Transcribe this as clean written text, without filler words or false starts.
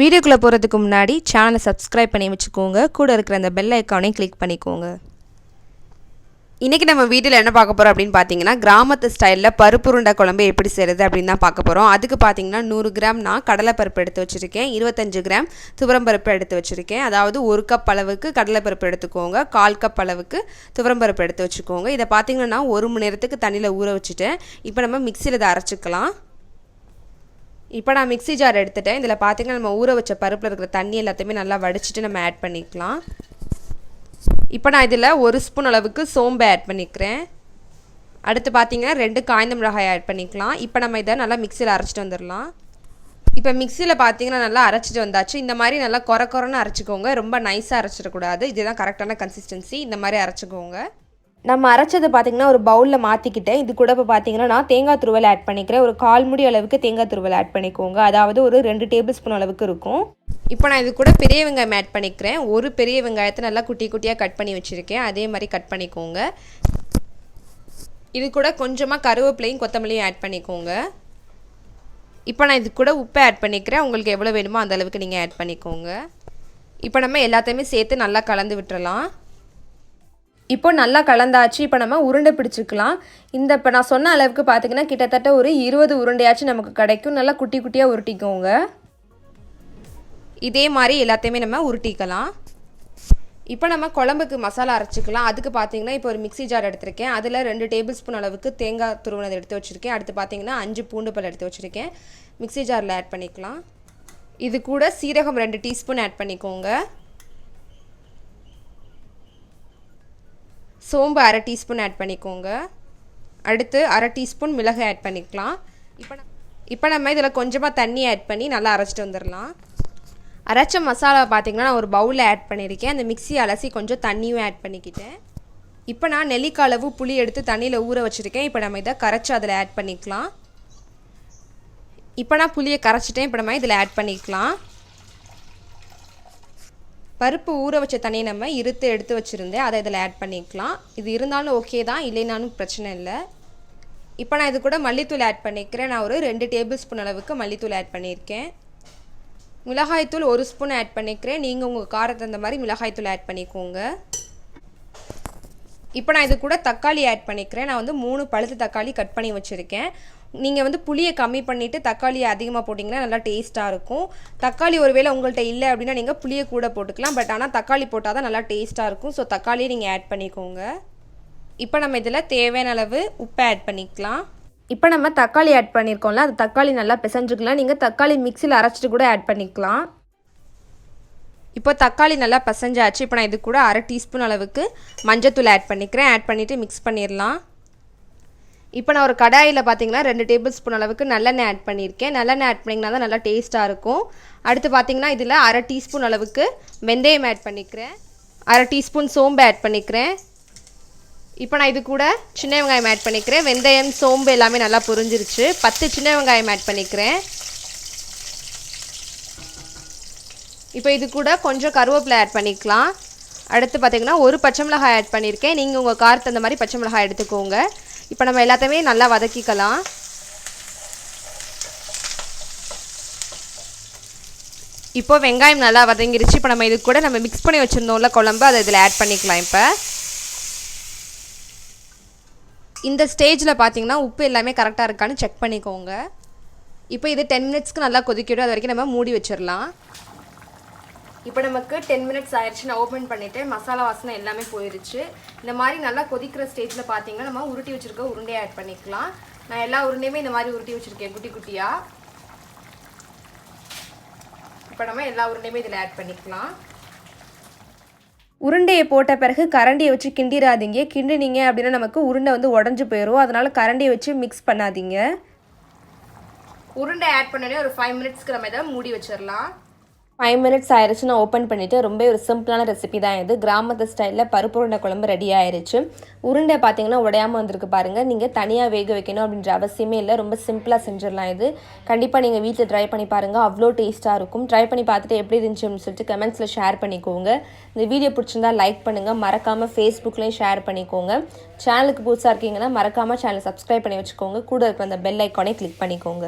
வீடியோக்குள்ள போறதுக்கு முன்னாடி சேனலை சப்ஸ்கிரைப் பண்ணி வச்சுக்கோங்க. கூட இருக்கிற அந்த பெல் ஐகானை கிளிக் பண்ணிக்கோங்க. இன்றைக்கி நம்ம வீட்டில் என்ன பார்க்க போகிறோம் அப்படின்னு பார்த்தீங்கன்னா, கிராமத்து ஸ்டைலில் பருப்பு உருண்டை குழம்பு எப்படி செய்கிறது அப்படின்னு தான் பார்க்க போகிறோம். அதுக்கு பார்த்தீங்கன்னா 100 கிராம் நான் கடலைப்பருப்பு எடுத்து வச்சுருக்கேன், 25 கிராம் துவரம்பருப்பு எடுத்து வச்சுருக்கேன். அதாவது 1 கப் அளவுக்கு கடலைப்பருப்பு எடுத்துக்கோங்க, 1/4 கப் அளவுக்கு துவரம்பருப்பு எடுத்து வச்சுக்கோங்க. இதை பார்த்தீங்கன்னா நான் 1 மணி நேரத்துக்கு தண்ணியில் ஊற வச்சுட்டேன். இப்போ நம்ம மிக்சியில் இதை அரைச்சிக்கலாம். இப்போ நான் மிக்ஸி ஜார் எடுத்துட்டேன். இதில் பார்த்தீங்கன்னா நம்ம ஊற வச்ச பருப்பில் இருக்கிற தண்ணி எல்லாத்தையுமே நல்லா வடிச்சிட்டு நம்ம ஆட் பண்ணிக்கலாம். இப்போ நான் இதில் 1 ஸ்பூன் அளவுக்கு சோம்பு ஆட் பண்ணிக்கிறேன். அடுத்து பார்த்தீங்கன்னா 2 காய்ந்த மிளகாய் ஆட் பண்ணிக்கலாம். இப்போ நம்ம இதை நல்லா மிக்சியில் அரைச்சிட்டு வந்துடலாம். இப்போ மிக்சியில் பார்த்தீங்கன்னா நல்லா அரைச்சிட்டு வந்தாச்சு. இந்த மாதிரி நல்லா கொரன்னு அரைச்சிக்கோங்க, ரொம்ப நைஸாக அரைச்சிடக்கூடாது. இதுதான் கரெக்டான கன்சிஸ்டன்சி. இந்த மாதிரி அரைச்சிக்கோங்க. நம்ம அரைச்சது பார்த்திங்கன்னா ஒரு பவுலில் மாற்றிக்கிட்டேன். இது கூட இப்போ பார்த்தீங்கன்னா நான் தேங்காய் துருவல் ஆட் பண்ணிக்கிறேன். ஒரு 1/4 மூடி அளவுக்கு தேங்காய் துருவல் ஆட் பண்ணிக்கோங்க. அதாவது ஒரு 2 டேபிள் ஸ்பூன் அளவுக்கு இருக்கும். இப்போ நான் இது கூட பெரிய வெங்காயம் ஆட் பண்ணிக்கிறேன். ஒரு பெரிய வெங்காயத்தை நல்லா குட்டி குட்டியாக கட் பண்ணி வச்சுருக்கேன். அதே மாதிரி கட் பண்ணிக்கோங்க. இது கூட கொஞ்சமாக கருவேப்பிலையும் கொத்தமல்லியும் ஆட் பண்ணிக்கோங்க. இப்போ நான் இது கூட உப்பு ஆட் பண்ணிக்கிறேன். உங்களுக்கு எவ்வளோ வேணுமோ அந்த அளவுக்கு நீங்கள் ஆட் பண்ணிக்கோங்க. இப்போ நம்ம எல்லாத்தையுமே சேர்த்து நல்லா கலந்து விட்டுறலாம். இப்போ நல்லா கலந்தாச்சு. இப்போ நம்ம உருண்டை பிடிச்சிக்கலாம். இப்போ நான் சொன்ன அளவுக்கு பார்த்திங்கன்னா கிட்டத்தட்ட ஒரு 20 உருண்டையாச்சும் நமக்கு கிடைக்கும். நல்லா குட்டி குட்டியாக உருட்டிக்கோங்க. இதே மாதிரி எல்லாத்தையுமே நம்ம உருட்டிக்கலாம். இப்போ நம்ம குழம்புக்கு மசாலா அரைச்சிக்கலாம். அதுக்கு பார்த்திங்கன்னா இப்போ ஒரு மிக்ஸி ஜார் எடுத்திருக்கேன். அதில் 2 டேபிள் ஸ்பூன் அளவுக்கு தேங்காய் துருவனதை எடுத்து வச்சுருக்கேன். அடுத்து பார்த்திங்கன்னா 5 பூண்டு பல் எடுத்து வச்சுருக்கேன். மிக்ஸி ஜாரில் ஆட் பண்ணிக்கலாம். இது கூட சீரகம் 2 டீஸ்பூன் ஆட் பண்ணிக்கோங்க. சோம்பு 1/2 டீஸ்பூன் ஆட் பண்ணிக்கோங்க. அடுத்து 1/2 டீஸ்பூன் மிளகு ஆட் பண்ணிக்கலாம். இப்போ நம்ம இதில் கொஞ்சமாக தண்ணி ஆட் பண்ணி நல்லா அரைச்சிட்டு வந்துடலாம். அரைச்ச மசாலா பார்த்திங்கன்னா நான் ஒரு பவுலில் ஆட் பண்ணியிருக்கேன். அந்த மிக்ஸி அலசி கொஞ்சம் தண்ணியும் ஆட் பண்ணிக்கிட்டேன். இப்போ நான் நெல்லிக்காய் அளவு புளி எடுத்து தண்ணியில் ஊற வச்சுருக்கேன். இப்போ நம்ம இதை கரைச்சி அதில் ஆட் பண்ணிக்கலாம். இப்போ நான் புளியை கரைச்சிட்டேன். இப்போ நம்ம இதில் ஆட் பண்ணிக்கலாம். பருப்பு ஊற வச்ச தண்ணியை நம்ம எடுத்து வச்சுருந்தேன். அதை இதில் ஆட் பண்ணிக்கலாம். இது இருந்தாலும் ஓகே தான், இல்லைனாலும் பிரச்சனை இல்லை. இப்போ நான் இது கூட மல்லித்தூள் ஆட் பண்ணிக்கிறேன். நான் ஒரு 2 டேபிள் ஸ்பூன் அளவுக்கு மல்லித்தூள் ஆட் பண்ணியிருக்கேன். மிளகாய்த்தூள் 1 ஸ்பூன் ஆட் பண்ணிக்கிறேன். நீங்கள் உங்கள் காரத்தை தகுந்த மாதிரி மிளகாய்த்தூள் ஆட் பண்ணிக்கோங்க. இப்போ நான் இது கூட தக்காளி ஆட் பண்ணிக்கிறேன். நான் 3 பழுத்த தக்காளி கட் பண்ணி வச்சுருக்கேன். நீங்கள் புளியை கம்மி பண்ணிவிட்டு தக்காளியை அதிகமாக போட்டிங்கன்னா நல்லா டேஸ்ட்டாக இருக்கும். தக்காளி ஒருவேளை உங்கள்கிட்ட இல்லை அப்படின்னா நீங்கள் புளியை கூட போட்டுக்கலாம். பட் ஆனால் தக்காளி போட்டால் தான் நல்லா டேஸ்ட்டாக இருக்கும். ஸோ தக்காளியை நீங்கள் ஆட் பண்ணிக்கோங்க. இப்போ நம்ம இதில் தேவையான அளவு உப்பு ஆட் பண்ணிக்கலாம். இப்போ நம்ம தக்காளி ஆட் பண்ணியிருக்கோம்ல, அது தக்காளி நல்லா பிசைஞ்சுக்கலாம். நீங்கள் தக்காளி மிக்ஸியில் அரைச்சிட்டு கூட ஆட் பண்ணிக்கலாம். இப்போ தக்காளி நல்லா பிசைஞ்சாச்சு. இப்போ நான் இது கூட 1/2 டீஸ்பூன் அளவுக்கு மஞ்சத்தூள் ஆட் பண்ணிக்கிறேன். ஆட் பண்ணிவிட்டு மிக்ஸ் பண்ணிடலாம். இப்போ நான் ஒரு கடாயில் பார்த்தீங்கன்னா 2 டேபிள் ஸ்பூன் அளவுக்கு நல்லெண்ணெய் ஆட் பண்ணியிருக்கேன். நல்லெண்ணெய் ஆட் பண்ணிங்கன்னா தான் நல்லா டேஸ்ட்டாக இருக்கும். அடுத்து பார்த்தீங்கன்னா இதில் 1/2 டீஸ்பூன் அளவுக்கு வெந்தயம் ஆட் பண்ணிக்கிறேன். 1/2 டீஸ்பூன் சோம்பு ஆட் பண்ணிக்கிறேன். இப்போ நான் இது கூட சின்ன வெங்காயம் ஆட் பண்ணிக்கிறேன். வெந்தயம் சோம்பு எல்லாமே நல்லா புரிஞ்சிருச்சு. 10 சின்ன வெங்காயம் ஆட் பண்ணிக்கிறேன். இப்போ இது கூட கொஞ்சம் கருவேப்பிலை ஆட் பண்ணிக்கலாம். அடுத்து பார்த்திங்கன்னா ஒரு பச்சை மிளகாய் ஆட் பண்ணியிருக்கேன். நீங்கள் உங்கள் காரத்துக்கு அந்த மாதிரி பச்சை மிளகாய் எடுத்துக்கோங்க. இப்போ நம்ம எல்லாத்தையுமே நல்லா வதக்கிக்கலாம். இப்போ வெங்காயம் நல்லா வதங்கிருச்சு. இப்போ நம்ம இது கூட நம்ம மிக்ஸ் பண்ணி வச்சுருந்தோம்ல குழம்பு, அதை இதில் ஆட் பண்ணிக்கலாம். இப்போ இந்த ஸ்டேஜில் பார்த்தீங்கன்னா உப்பு எல்லாமே கரெக்டாக இருக்கான்னு செக் பண்ணிக்கோங்க. இப்போ இது 10 மினிட்ஸ்க்கு நல்லா கொதிக்கிடும். அது வரைக்கும் நம்ம மூடி வச்சிடலாம். இப்போ நமக்கு 10 மினிட்ஸ் ஆயிடுச்சு. நான் ஓப்பன் பண்ணிவிட்டேன். மசாலா வாசனை எல்லாமே போயிடுச்சு. இந்த மாதிரி நல்லா கொதிக்கிற ஸ்டேஜில் பார்த்தீங்கன்னா நம்ம உருட்டி வச்சுருக்க உருண்டையை ஆட் பண்ணிக்கலாம். நான் எல்லா உருண்டையுமே இந்த மாதிரி உருட்டி வச்சுருக்கேன் குட்டி குட்டியாக. இப்போ நம்ம எல்லா உருண்டையுமே இதில் ஆட் பண்ணிக்கலாம். உருண்டையை போட்ட பிறகு கரண்டியை வச்சு கிண்டிடாதீங்க. கிண்டினீங்க அப்படின்னா நமக்கு உருண்டை உடஞ்சி போயிடும். அதனால் கரண்டியை வச்சு மிக்ஸ் பண்ணாதீங்க. உருண்டை ஆட் பண்ணோடனே ஒரு 5 மினிட்ஸ்க்கு நம்ம இதை மூடி வச்சிடலாம். 5 மினிட்ஸ் ஆயிடுச்சு. நான் ஓப்பன் பண்ணிவிட்டு ரொம்ப ஒரு சிம்பிளான ரெசிபி தான் இது. கிராமத்து ஸ்டைலில் பருப்பு உருண்டை குழம்பு ரெடி ஆயிடுச்சு. உருண்டை பார்த்தீங்கன்னா உடையாமல் வந்திருக்கு பாருங்கள். நீங்கள் தனியாக வேக வைக்கணும் அப்படின்ற அவசியமே இல்லை. ரொம்ப சிம்பிளாக செஞ்சிடலாம் இது. கண்டிப்பாக நீங்கள் வீட்டில் ட்ரை பண்ணி பாருங்கள். அவ்வளோ டேஸ்ட்டாக இருக்கும். ட்ரை பண்ணி பார்த்துட்டு எப்படி இருந்துச்சு அப்படின்னு சொல்லிட்டு கமெண்ட்ஸில் ஷேர் பண்ணிக்கோங்க. இந்த வீடியோ பிடிச்சிருந்தா லைக் பண்ணுங்கள். மறக்காமல் ஃபேஸ்புக்லேயும் ஷேர் பண்ணிக்கோங்க. சேனலுக்கு புதுசாக இருக்கீங்கன்னா மறக்காமல் சேனலை சப்ஸ்கிரைப் பண்ணி வச்சுக்கோங்க. கூட இருக்கிற அந்த பெல் ஐக்கானே கிளிக் பண்ணிக்கோங்க.